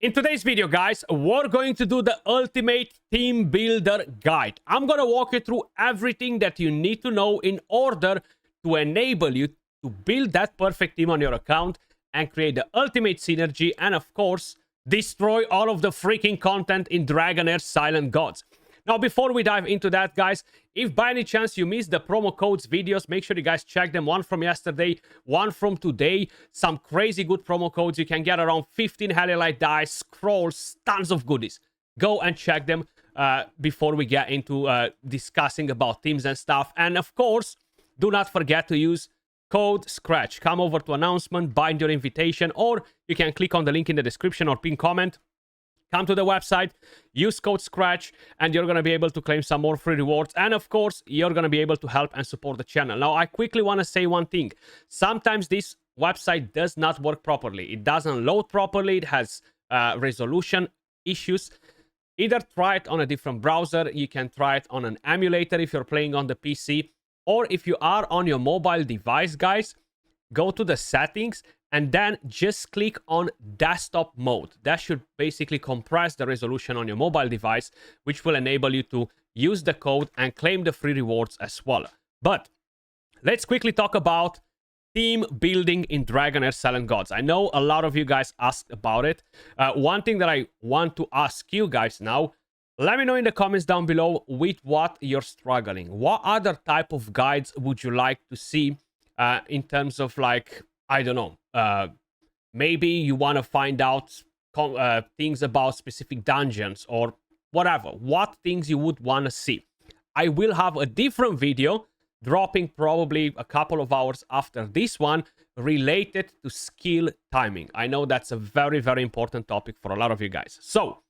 In today's video, guys, we're going to do the ultimate team builder guide. I'm going to walk you through everything that you need to know in order to enable you to build that perfect team on your account and create the ultimate synergy and, of course, destroy all of the freaking content in Dragonheir Silent Gods. Now, before we dive into that, guys, if by any chance you missed the promo codes videos, make sure you guys check them. One from yesterday, one from today. Some crazy good promo codes. You can get around 15 Hellelite dice, scrolls, tons of goodies. Go and check them before we get into discussing about teams and stuff. And of course, do not forget to use code Skratch. Come over to announcement, bind your invitation, or you can click on the link in the description or pin comment. Come to the website, use code Skratch, and you're going to be able to claim some more free rewards. And of course, you're going to be able to help and support the channel. Now, I quickly want to say one thing. Sometimes this website does not work properly. It doesn't load properly. It has resolution issues. Either try it on a different browser. You can try it on an emulator if you're playing on the PC. Or if you are on your mobile device, guys, go to the settings and then just click on desktop mode. That should basically compress the resolution on your mobile device, which will enable you to use the code and claim the free rewards as well. But let's quickly talk about team building in Dragonheir Silent Gods. I know a lot of you guys asked about it. One thing that I want to ask you guys now, let me know in the comments down below with what you're struggling. What other type of guides would you like to see in terms of, like, I don't know, maybe you want to find out things about specific dungeons or whatever. What things you would want to see. I will have a different video dropping probably a couple of hours after this one related to skill timing. I know that's a very, very important topic for a lot of you guys. So,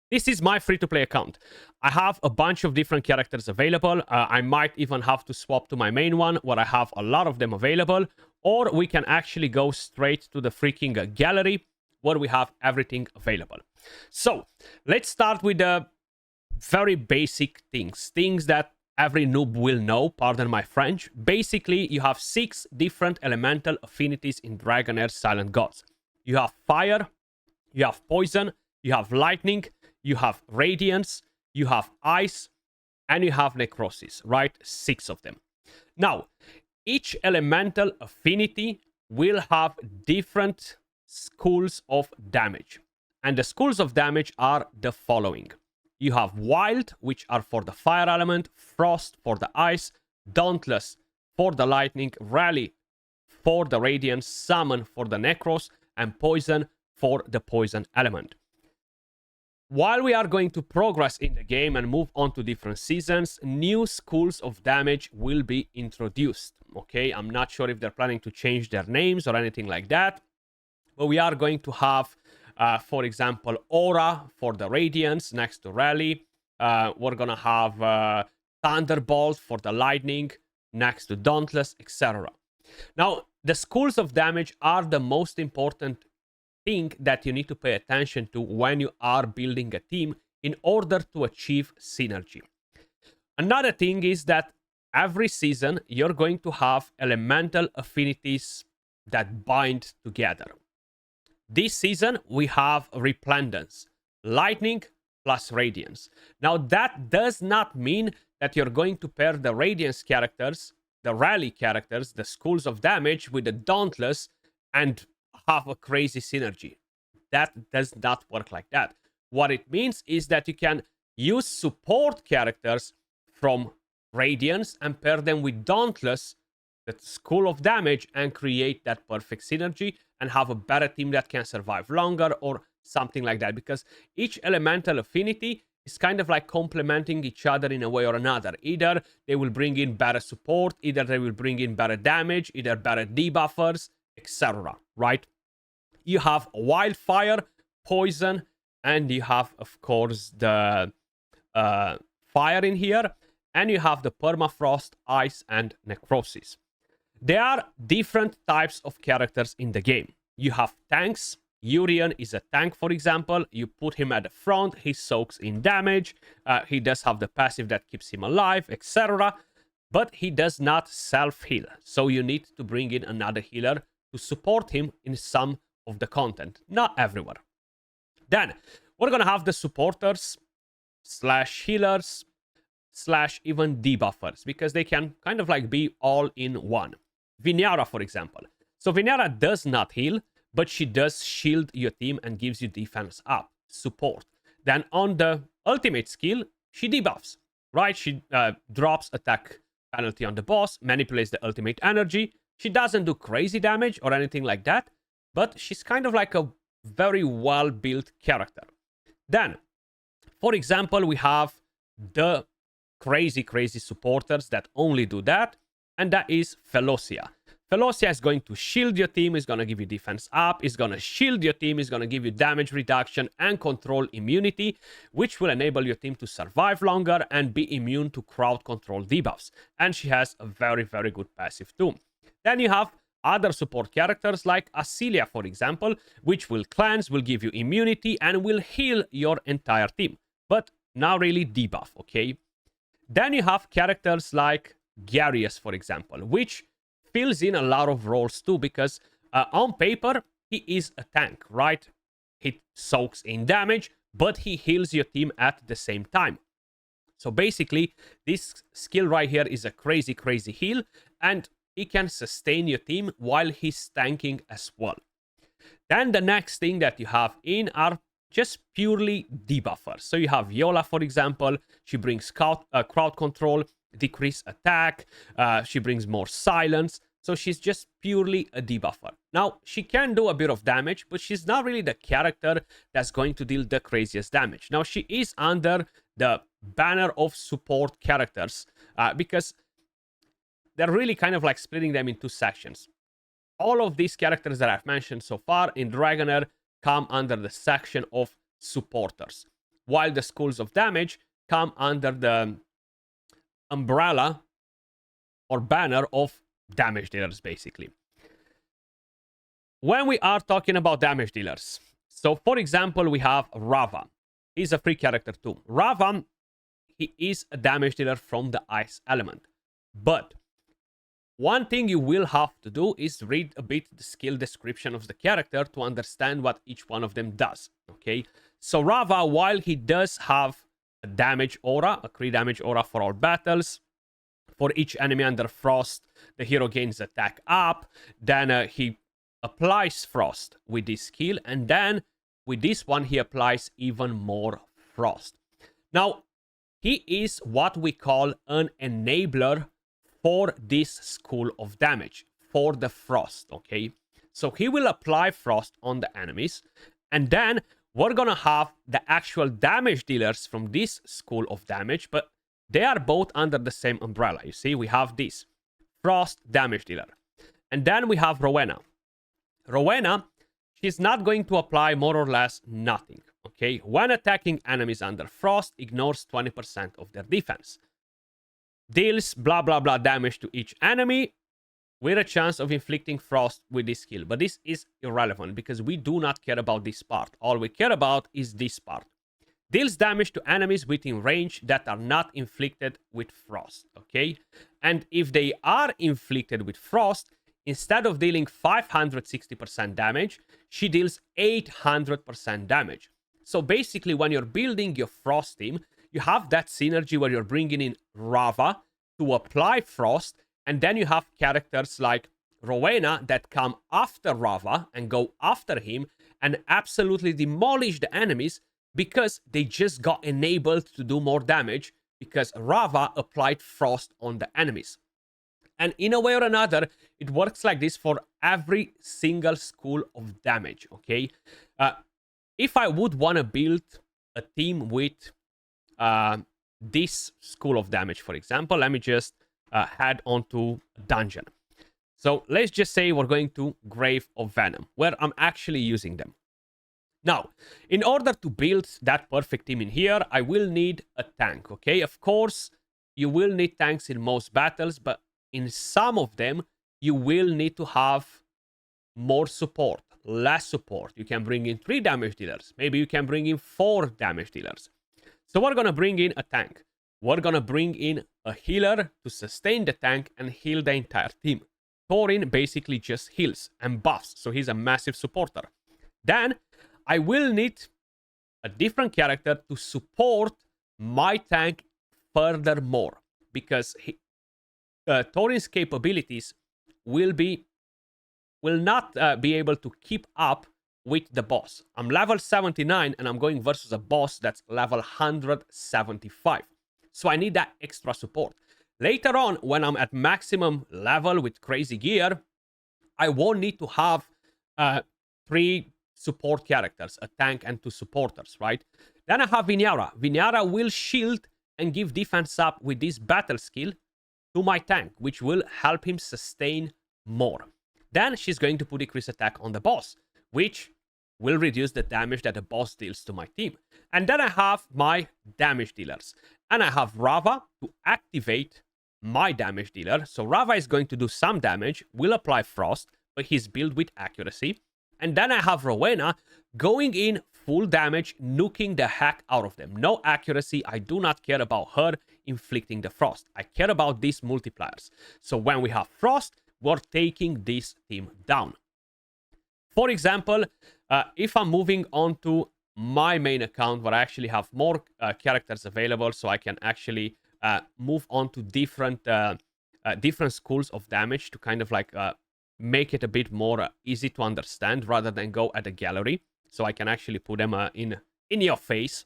this is my free-to-play account. I have a bunch of different characters available. I might even have to swap to my main one where I have a lot of them available. Or we can actually go straight to the freaking gallery where we have everything available. So, let's start with the very basic things. Things that every noob will know, pardon my French. Basically, you have 6 different elemental affinities in Dragonheir Silent Gods. You have fire, you have poison, you have lightning, you have radiance, you have ice, and you have necrosis, right? 6 of them. Now, each elemental affinity will have different schools of damage. And the schools of damage are the following. You have wild, which are for the fire element, frost for the ice, dauntless for the lightning, rally for the radiance, summon for the necros, and poison for the poison element. While we are going to progress in the game and move on to different seasons, new schools of damage will be introduced. Okay, I'm not sure if they're planning to change their names or anything like that, but we are going to have, for example, Aura for the Radiance next to Rally. We're gonna have Thunderbolt for the Lightning next to Dauntless, etc. Now, the schools of damage are the most important thing that you need to pay attention to when you are building a team in order to achieve synergy. Another thing is that every season you're going to have elemental affinities that bind together. This season we have Resplendence, lightning plus radiance. Now that does not mean that you're going to pair the radiance characters, the rally characters, the schools of damage with the dauntless and have a crazy synergy. That does not work like that. What it means is that you can use support characters from Radiance and pair them with Dauntless, the school of damage, and create that perfect synergy and have a better team that can survive longer or something like that. Because each elemental affinity is kind of like complementing each other in a way or another. Either they will bring in better support, either they will bring in better damage, either better debuffers, etc. Right? You have wildfire, poison, and you have, of course, the fire in here. And you have the permafrost, ice, and necrosis. There are different types of characters in the game. You have tanks. Urian is a tank, for example. You put him at the front, he soaks in damage. He does have the passive that keeps him alive, etc. But he does not self-heal. So you need to bring in another healer to support him in some of the content. Not everywhere. Then we're going to have the supporters slash healers slash even debuffers, because they can kind of like be all in one. Vinara, for example. So Vinara does not heal, but she does shield your team and gives you defense up, support. Then on the ultimate skill, she debuffs, right? She drops attack penalty on the boss, manipulates the ultimate energy. She doesn't do crazy damage or anything like that, but she's kind of like a very well-built character. Then, for example, we have the crazy supporters that only do that, and that is Felocia. Felocia is going to shield your team, is going to give you defense up, is going to shield your team, is going to give you damage reduction and control immunity, which will enable your team to survive longer and be immune to crowd control debuffs. And she has a very good passive too. Then you have other support characters like Asilia, for example, which will cleanse, will give you immunity, and will heal your entire team. But not really debuff, okay? Then you have characters like Gyarius, for example, which fills in a lot of roles too, because on paper, he is a tank, right? He soaks in damage, but he heals your team at the same time. So basically, this skill right here is a crazy heal, and he can sustain your team while he's tanking as well. Then the next thing that you have in are just purely debuffers. So you have Viola, for example. She brings crowd control, decrease attack. She brings more silence. So she's just purely a debuffer. Now, she can do a bit of damage, but she's not really the character that's going to deal the craziest damage. Now, she is under the banner of support characters because they're really kind of like splitting them in two sections. All of these characters that I've mentioned so far in Dragonheir come under the section of supporters, while the schools of damage come under the umbrella or banner of damage dealers, basically. When we are talking about damage dealers, so for example, we have Rava. He's a free character too. Rava, he is a damage dealer from the ice element. But one thing you will have to do is read a bit the skill description of the character to understand what each one of them does, okay? So Rava, while he does have a damage aura, a crit damage aura for all battles, for each enemy under frost, the hero gains attack up, then he applies frost with this skill, and then with this one, he applies even more frost. Now, he is what we call an enabler for this school of damage, for the frost, okay? So he will apply frost on the enemies, and then we're gonna have the actual damage dealers from this school of damage, but they are both under the same umbrella. You see, we have this frost damage dealer, and then we have Rowena. Rowena, she's not going to apply more or less nothing, okay? When attacking enemies under frost, ignores 20% of their defense. Deals blah damage to each enemy with a chance of inflicting frost with this skill. But this is irrelevant because we do not care about this part. All we care about is this part. Deals damage to enemies within range that are not inflicted with frost, okay? And if they are inflicted with frost, instead of dealing 560% damage, she deals 800% damage. So basically, when you're building your frost team, you have that synergy where you're bringing in Rava to apply frost, and then you have characters like Rowena that come after Rava and go after him and absolutely demolish the enemies because they just got enabled to do more damage because Rava applied frost on the enemies. And in a way or another, it works like this for every single school of damage, okay? If I would want to build a team with this school of damage, for example, let me just head on to dungeon. So let's just say we're going to Grave of Venom, where I'm actually using them. Now, in order to build that perfect team in here, I will need a tank, okay? Of course, you will need tanks in most battles, but in some of them, you will need to have more support, less support. You can bring in 3 damage dealers. Maybe you can bring in 4 damage dealers. So we're going to bring in a tank. We're going to bring in a healer to sustain the tank and heal the entire team. Thorin basically just heals and buffs, so he's a massive supporter. Then I will need a different character to support my tank furthermore, because Thorin's capabilities will not be able to keep up with the boss. I'm level 79 and I'm going versus a boss that's level 175. So I need that extra support. Later on, when I'm at maximum level with crazy gear, I won't need to have 3 support characters, a tank and 2 supporters, right? Then I have Vinyara. Vinyara will shield and give defense up with this battle skill to my tank, which will help him sustain more. Then she's going to put increased attack on the boss, which will reduce the damage that the boss deals to my team. And then I have my damage dealers. And I have Rava to activate my damage dealer. So Rava is going to do some damage, will apply frost, but he's built with accuracy. And then I have Rowena going in full damage, nuking the heck out of them. No accuracy. I do not care about her inflicting the frost. I care about these multipliers. So when we have frost, we're taking this team down. For example, if I'm moving on to my main account where I actually have more characters available, so I can actually move on to different schools of damage to kind of like make it a bit more easy to understand rather than go at the gallery. So I can actually put them in your face.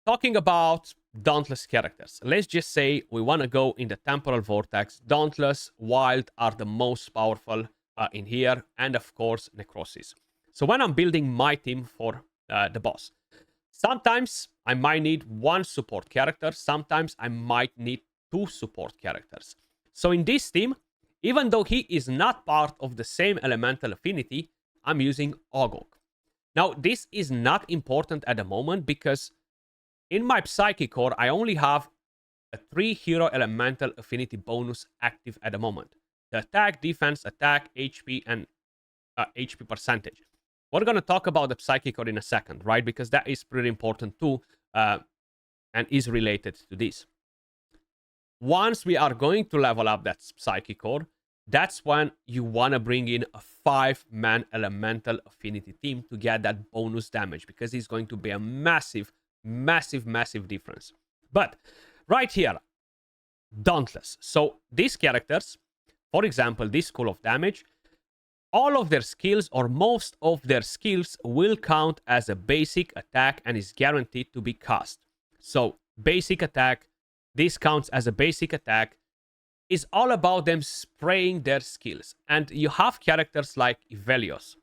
Talking about Dauntless characters. Let's just say we want to go in the Temporal Vortex. Dauntless, Wild are the most powerful in here. And of course, Necrosis. So when I'm building my team for the boss, sometimes I might need 1 support character. Sometimes I might need 2 support characters. So in this team, even though he is not part of the same elemental affinity, I'm using Ogog. Now, this is not important at the moment because in my Psychicore, I only have a 3 hero elemental affinity bonus active at the moment. The attack, defense, attack, HP, and HP percentage. We're going to talk about the Psychicore in a second, right? Because that is pretty important too, and is related to this. Once we are going to level up that Psychicore, that's when you want to bring in a 5-man elemental affinity team to get that bonus damage, because it's going to be a massive difference. But right here, Dauntless. So these characters, for example, this school of damage, all of their skills or most of their skills will count as a basic attack and is guaranteed to be cast. So basic attack, this counts as a basic attack, is all about them spraying their skills. And you have characters like Ivelios.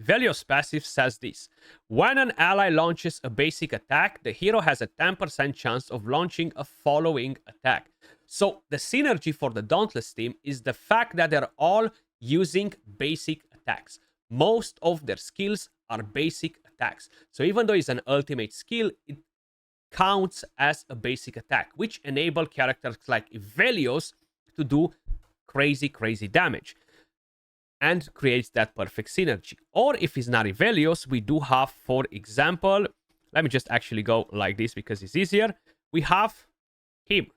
Ivelios' passive says this: when an ally launches a basic attack, the hero has a 10% chance of launching a following attack. So the synergy for the Dauntless team is the fact that they're all using basic attacks. Most of their skills are basic attacks. So even though it's an ultimate skill, it counts as a basic attack, which enable characters like Ivelios to do crazy damage and creates that perfect synergy. Or if it's not Ivelios, we do have, for example, let me just actually go like this because it's easier. We have him,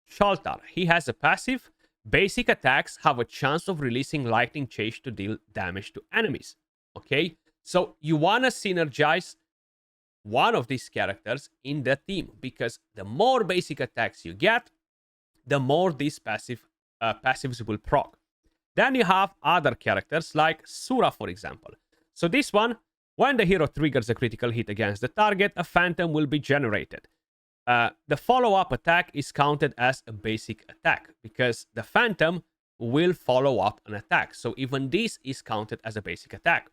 Shaltar. He has a passive. Basic attacks have a chance of releasing lightning chase to deal damage to enemies. Okay, so you want to synergize one of these characters in the team, because the more basic attacks you get, the more these passives will proc. Then you have other characters like Sura, for example. So this one, when the hero triggers a critical hit against the target, a phantom will be generated. The follow-up attack is counted as a basic attack because the phantom will follow up an attack. So even this is counted as a basic attack.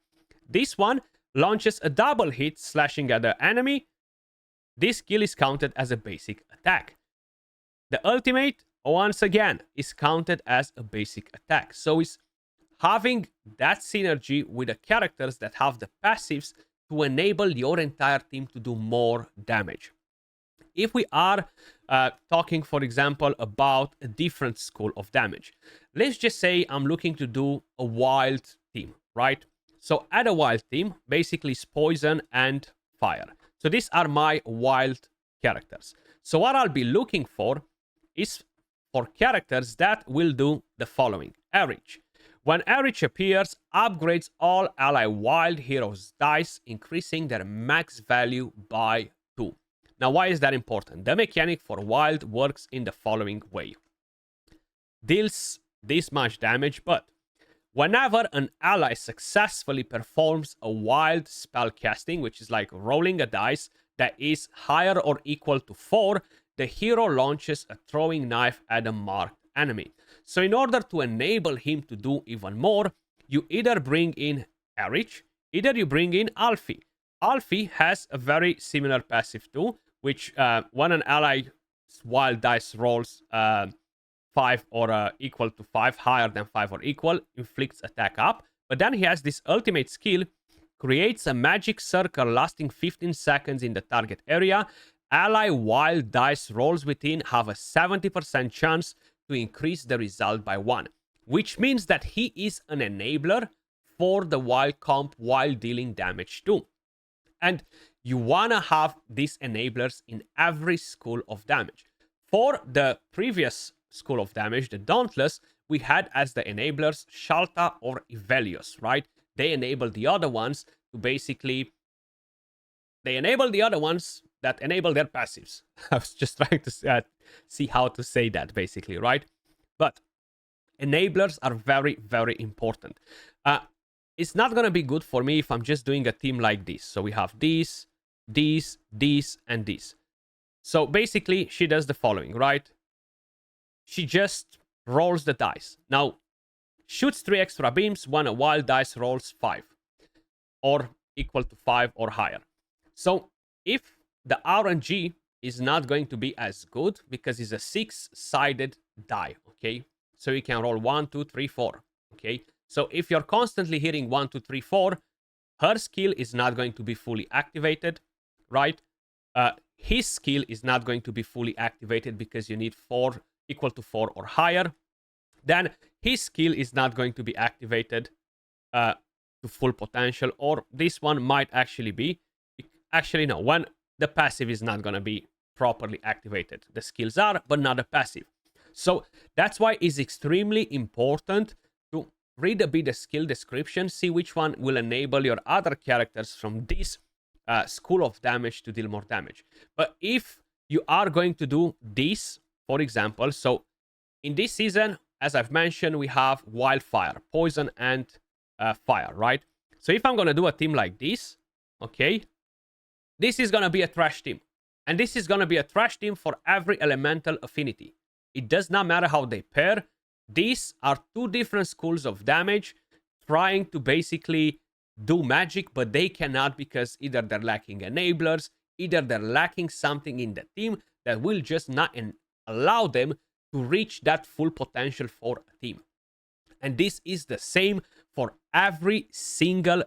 This one launches a double hit slashing at the enemy. This skill is counted as a basic attack. The ultimate, once again, is counted as a basic attack. So it's having that synergy with the characters that have the passives to enable your entire team to do more damage. If we are talking, for example, about a different school of damage, let's just say I'm looking to do a wild team, right? So at a wild team, basically it's poison and fire. So these are my wild characters. So what I'll be looking for is for characters that will do the following. Average. When Erich appears, upgrades all ally wild heroes dice, increasing their max value by 2. Now, why is that important? The mechanic for wild works in the following way. Deals this much damage, but whenever an ally successfully performs a wild spell casting, which is like rolling a dice that is higher or equal to 4, the hero launches a throwing knife at a marked enemy. So in order to enable him to do even more, you either bring in Erich, either you bring in Alfie. Alfie has a very similar passive too, which when an ally's wild dice rolls 5 or equal to 5, higher than 5 or equal, inflicts attack up. But then he has this ultimate skill, creates a magic circle lasting 15 seconds in the target area. Ally wild dice rolls within have a 70% chance to increase the result by 1, which means that he is an enabler for the wild comp while dealing damage too. And you want to have these enablers in every school of damage. For the previous school of damage, the Dauntless, we had as the enablers Shalta or Ivelios, right? They enable the other ones to basically... They enable the other ones that enable their passives. I was just trying to see how to say that, basically, right? But enablers are very, very important. It's not going to be good for me if I'm just doing a team like this. So we have these, and these. So basically, she does the following, right? She just rolls the dice. Now, shoots 3 extra beams when a wild dice rolls 5. Or equal to 5 or higher. So if the RNG is not going to be as good because it's a 6-sided die, okay? So you can roll 1, 2, 3, 4, okay? So if you're constantly hitting 1, 2, 3, 4, her skill is not going to be fully activated, right? His skill is not going to be fully activated because you need 4 equal to 4 or higher. Then his skill is not going to be activated to full potential, or this one might actually be. Actually, no, when the passive is not going to be properly activated. The skills are, but not the passive. So that's why it's extremely important to read a bit the skill description, see which one will enable your other characters from this school of damage to deal more damage. But if you are going to do this, for example, so in this season, as I've mentioned, we have wildfire, poison, and fire, right? So if I'm going to do a team like this, okay, this is going to be a trash team. And this is going to be a trash team for every elemental affinity. It does not matter how they pair. These are 2 different schools of damage trying to basically do magic, but they cannot because either they're lacking enablers, either they're lacking something in the team that will just not allow them to reach that full potential for a team. And this is the same for every single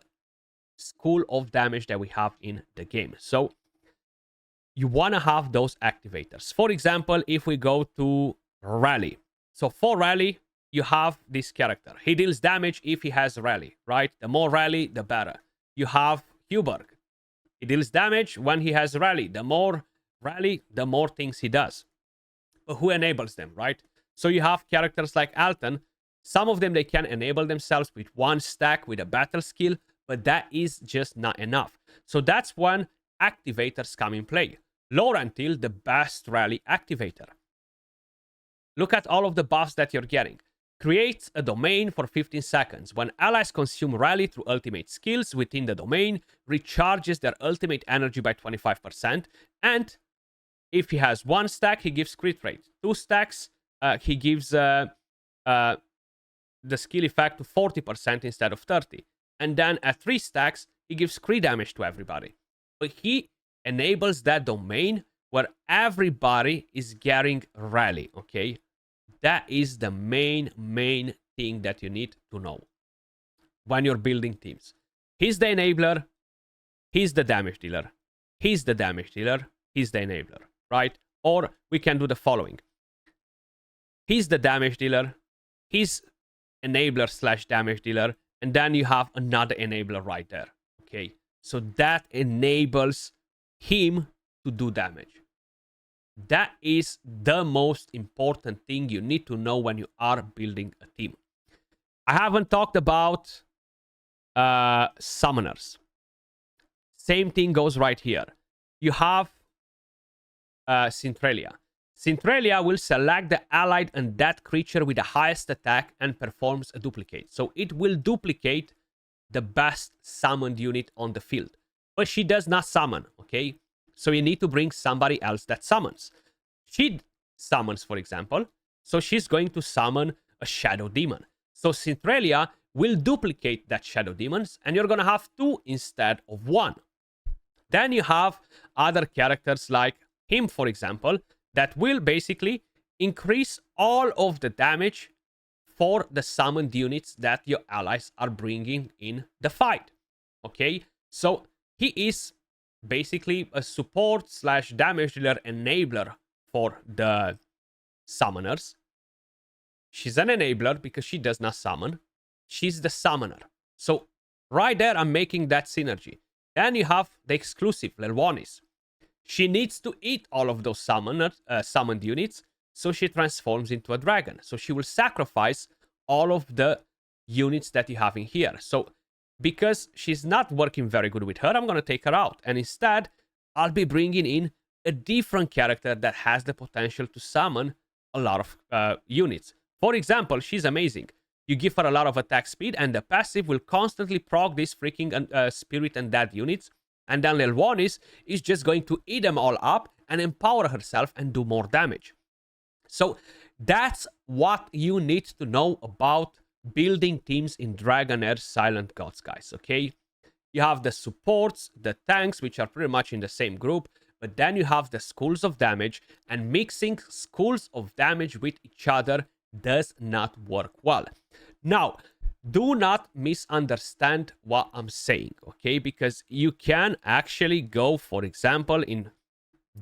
school of damage that we have in the game. So you want to have those activators. For example, if we go to Rally. So for Rally, you have this character. He deals damage if he has Rally, right? The more Rally, the better. You have Huberg. He deals damage when he has Rally. The more Rally, the more things he does. But who enables them, right? So you have characters like Alton. Some of them, they can enable themselves with 1 stack with a battle skill, but that is just not enough. So that's when activators come in play. Lorantil, the best rally activator. Look at all of the buffs that you're getting. Creates a domain for 15 seconds. When allies consume rally through ultimate skills within the domain, recharges their ultimate energy by 25%. And if he has 1 stack, he gives crit rate. 2 stacks, he gives the skill effect to 40% instead of 30%. And then at 3 stacks, he gives crit damage to everybody. But he enables that domain where everybody is getting rally, okay? That is the main thing that you need to know when you're building teams. He's the enabler, he's the damage dealer, he's the damage dealer, he's the enabler, right? Or we can do the following. He's the damage dealer, he's enabler / damage dealer, and then you have another enabler right there, okay? So that enables him to do damage. That is the most important thing you need to know when you are building a team. I haven't talked about summoners. Same thing goes right here. You have Centralia. Centralia will select the allied undead creature with the highest attack and performs a duplicate. So it will duplicate the best summoned unit on the field. But she does not summon, okay? So you need to bring somebody else that summons. She summons, for example. So she's going to summon a Shadow Demon. So Centralia will duplicate that Shadow Demons, and you're going to have 2 instead of 1. Then you have other characters like him, for example, that will basically increase all of the damage for the summoned units that your allies are bringing in the fight. Okay, so he is basically a support / damage dealer enabler for the summoners. She's an enabler because she does not summon. She's the summoner. So right there, I'm making that synergy. Then you have the exclusive Lelwanis. She needs to eat all of those summoned units, so she transforms into a dragon. So she will sacrifice all of the units that you have in here. So because she's not working very good with her, I'm going to take her out. And instead, I'll be bringing in a different character that has the potential to summon a lot of units. For example, she's amazing. You give her a lot of attack speed, and the passive will constantly proc these freaking spirit and dead units. And then Lelwanis is just going to eat them all up and empower herself and do more damage. So that's what you need to know about building teams in Dragonheir Silent Gods, guys, okay? You have the supports, the tanks, which are pretty much in the same group, but then you have the schools of damage, and mixing schools of damage with each other does not work well. Now, do not misunderstand what I'm saying, okay? Because you can actually go, for example, in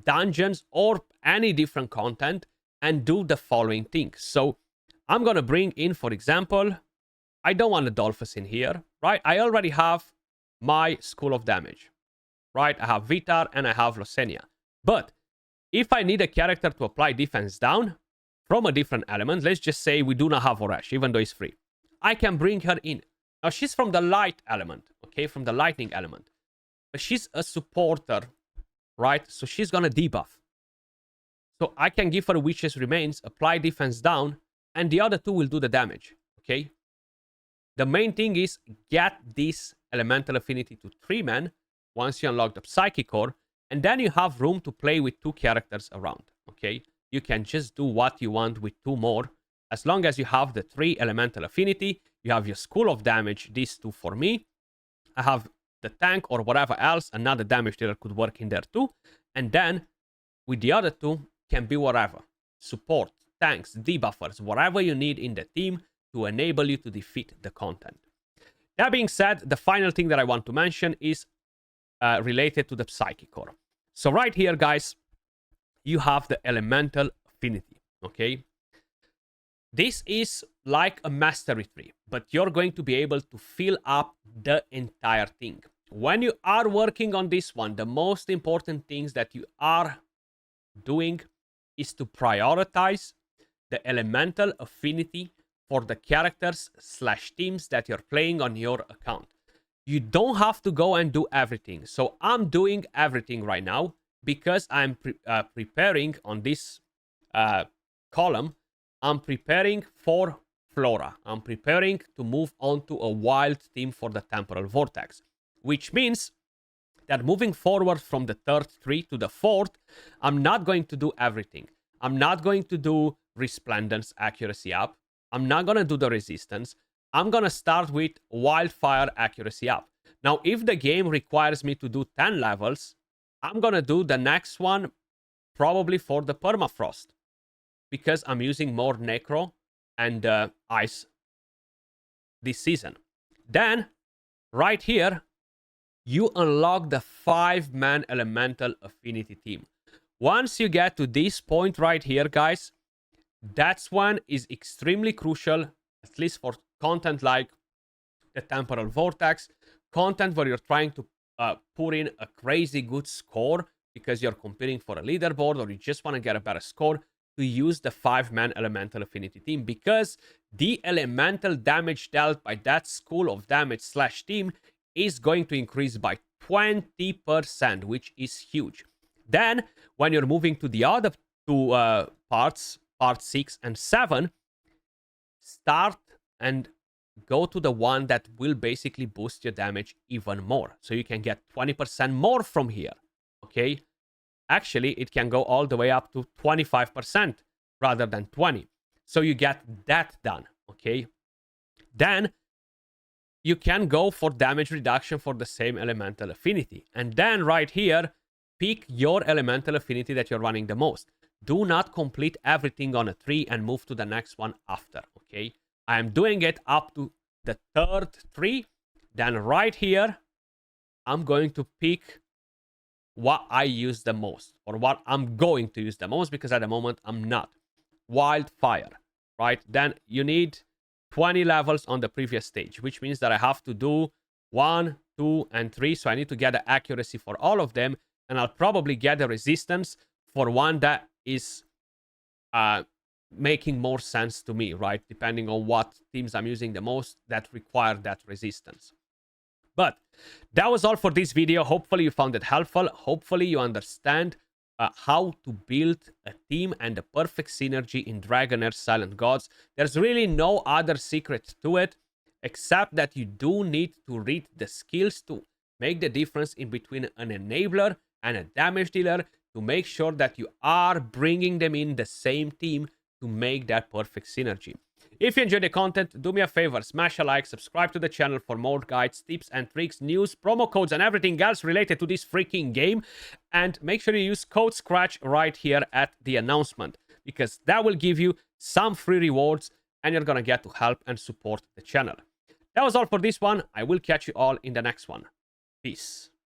dungeons or any different content and do the following thing. So I'm going to bring in, for example, I don't want the Dauntless in here, right? I already have my School of Damage, right? I have Vitar and I have Losenia. But if I need a character to apply defense down from a different element, let's just say we do not have Oresh, even though it's free, I can bring her in. Now, she's from the light element, okay? From the lightning element. But she's a supporter, right? So she's going to debuff. So I can give her Witch's Remains, apply defense down, and the other 2 will do the damage, okay? The main thing is get this elemental affinity to 3 men once you unlock the Psychicore, and then you have room to play with 2 characters around, okay? You can just do what you want with 2 more. As long as you have the 3 elemental affinity, you have your School of Damage, these 2 for me. I have the tank or whatever else, another damage dealer could work in there too. And then with the other 2, can be whatever. Support, tanks, debuffers, whatever you need in the team to enable you to defeat the content. That being said, the final thing that I want to mention is related to the Psychicore. So right here, guys, you have the elemental affinity, okay? This is like a mastery tree, but you're going to be able to fill up the entire thing. When you are working on this one, the most important things that you are doing is to prioritize the elemental affinity for the characters / teams that you're playing on your account. You don't have to go and do everything. So I'm doing everything right now because I'm preparing on this column. I'm preparing for Flora. I'm preparing to move on to a wild team for the Temporal Vortex, which means that moving forward from the 3rd tree to the 4th, I'm not going to do everything. I'm not going to do Resplendence accuracy up. I'm not going to do the Resistance. I'm going to start with Wildfire accuracy up. Now, if the game requires me to do 10 levels, I'm going to do the next one probably for the Permafrost, because I'm using more Necro and Ice this season. Then, right here, you unlock the 5-man Elemental Affinity team. Once you get to this point right here, guys, that's one is extremely crucial, at least for content like the Temporal Vortex, content where you're trying to put in a crazy good score because you're competing for a leaderboard or you just want to get a better score. to use the 5-man elemental affinity team, because the elemental damage dealt by that school of damage slash team is going to increase by 20%, which is huge. Then, when you're moving to the other two parts, part 6 and 7, start and go to the one that will basically boost your damage even more. So you can get 20% more from here, okay? Actually, it can go all the way up to 25% rather than 20. So you get that done, okay? Then you can go for damage reduction for the same elemental affinity. And then right here, pick your elemental affinity that you're running the most. Do not complete everything on a tree and move to the next one after, okay? I am doing it up to the 3rd tree. Then right here, I'm going to pick what I use the most, or what I'm going to use the most, because at the moment I'm not. Wildfire, right? Then you need 20 levels on the previous stage, which means that I have to do 1, 2, and 3. So I need to get the accuracy for all of them, and I'll probably get the resistance for one that is making more sense to me, right? Depending on what teams I'm using the most that require that resistance. But that was all for this video. Hopefully you found it helpful. Hopefully you understand how to build a team and the perfect synergy in Dragonheir Silent Gods. There's really no other secret to it, except that you do need to read the skills to make the difference in between an enabler and a damage dealer, to make sure that you are bringing them in the same team to make that perfect synergy. If you enjoyed the content, do me a favor, smash a like, subscribe to the channel for more guides, tips and tricks, news, promo codes, and everything else related to this freaking game. And make sure you use code Skratch right here at the announcement, because that will give you some free rewards and you're gonna get to help and support the channel. That was all for this one. I will catch you all in the next one. Peace.